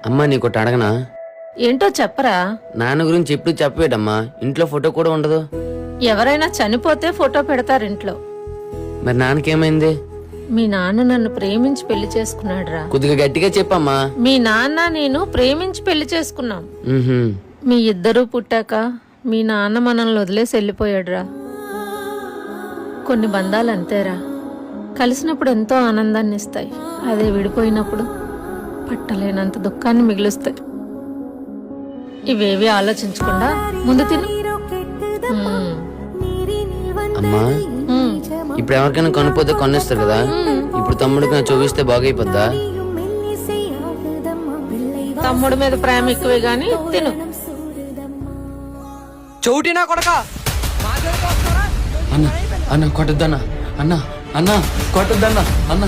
అమ్మా నీకోటి అడగనా? ఏంటో చెప్పరా. నాన్న గురించి ఎప్పుడు చెప్పవేటమ్మా, ఇంట్లో ఫోటో కూడా ఉండదు. ఎవరైనా చనిపోతే ఫోటో పెడతారు ఇంట్లో. మరి నాన్నకేమైంది? మీ నాన్న నన్ను ప్రేమించి పెళ్లి చేసుకున్నాడురా. కొద్దిగా గట్టిగా చెప్పమ్మా. మీ నాన్న నేను ప్రేమించి పెళ్లి చేసుకున్నాం. ఉహుం. మీ ఇద్దరూ పుట్టాక మీ నాన్న మనల్ని వదిలేసి వెళ్ళిపోయాడురా. కొన్ని బంధాలు అంతేరా, కలిసినప్పుడు ఎంతో ఆనందాన్ని ఇస్తాయి, అదే విడిపోయినప్పుడు పట్టలేనంత దుఃఖాన్ని మిగులుస్తాయి. ఇవేవి ఆలోచించకుండా ముందు తిను. అమ్మా ఇప్పుడు ఎవరికైనా కొనిపోతే కొనేస్తారు కదా, ఇప్పుడు తమ్ముడికి నా చూపిస్తే బాగైపోద్దా? తమ్ముడి మీద ప్రేమ ఎక్కువే గాని తిను. చౌటినా కొడక అన్న అన్న కొట్టద్దన్నా, అన్న అన్న కొట్టద్దన్నా, అన్న